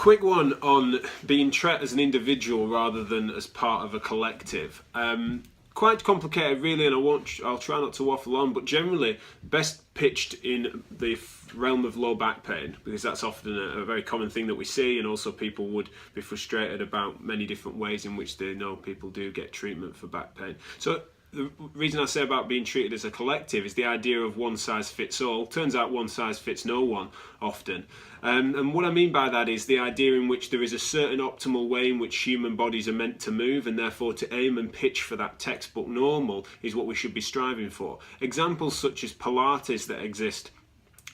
Quick one on being treated as an individual rather than as part of a collective. Quite complicated really, and I'll try not to waffle on, but generally best pitched in the realm of low back pain, because that's often a very common thing that we see, and also people would be frustrated about many different ways in which they know people do get treatment for back pain. So the reason I say about being treated as a collective is the idea of one size fits all. Turns out one size fits no one often. And what I mean by that is the idea in which there is a certain optimal way in which human bodies are meant to move, and therefore to aim and pitch for that textbook normal is what we should be striving for. Examples such as Pilates that exist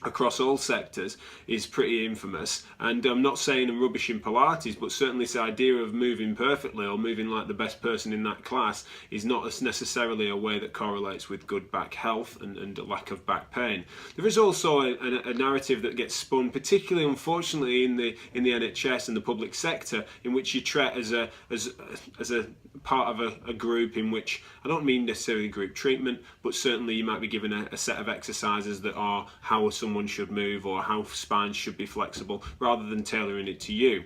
across all sectors is pretty infamous, and I'm not saying I'm rubbishing Pilates, but certainly this idea of moving perfectly or moving like the best person in that class is not as necessarily a way that correlates with good back health and a lack of back pain. There is also a narrative that gets spun, particularly unfortunately in the NHS and the public sector, in which you treat as a part of a group, in which I don't mean necessarily group treatment, but certainly you might be given a set of exercises that are how someone should move or how spines should be flexible, rather than tailoring it to you.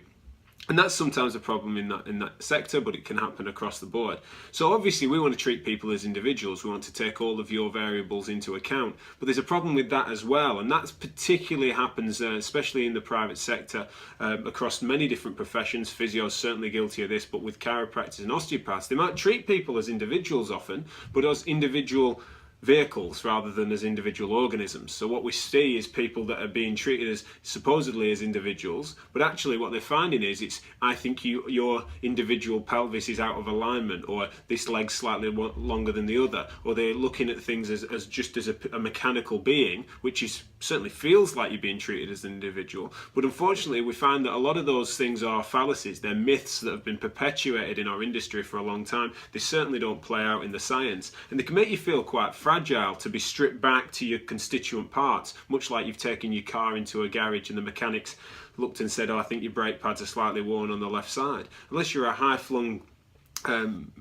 And that's sometimes a problem in that sector, but it can happen across the board. So obviously we want to treat people as individuals. We want to take all of your variables into account. But there's a problem with that as well. And that particularly happens, especially in the private sector, across many different professions. Physio is certainly guilty of this, but with chiropractors and osteopaths, they might treat people as individuals often, but as individual vehicles rather than as individual organisms. So what we see is people that are being treated as supposedly as individuals, but actually what they're finding is I think your individual pelvis is out of alignment, or this leg's slightly longer than the other, or they're looking at things as just as a mechanical being, which certainly feels like you're being treated as an individual. But unfortunately we find that a lot of those things are fallacies. They're myths that have been perpetuated in our industry for a long time. They certainly don't play out in the science, and they can make you feel quite fragile to be stripped back to your constituent parts, much like you've taken your car into a garage and the mechanics looked and said, oh, I think your brake pads are slightly worn on the left side. Unless you're a high-flung,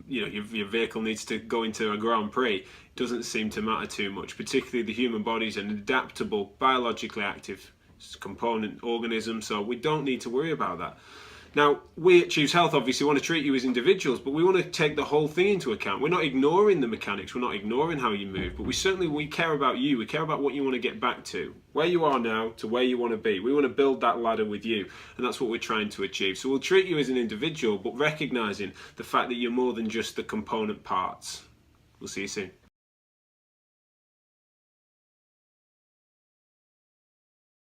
your vehicle needs to go into a Grand Prix, it doesn't seem to matter too much. Particularly the human body is an adaptable, biologically active component organism, so we don't need to worry about that. Now, we at Choose Health obviously want to treat you as individuals, but we want to take the whole thing into account. We're not ignoring the mechanics, we're not ignoring how you move, but we care about you, we care about what you want to get back to, where you are now to where you want to be. We want to build that ladder with you, and that's what we're trying to achieve. So we'll treat you as an individual, but recognising the fact that you're more than just the component parts. We'll see you soon.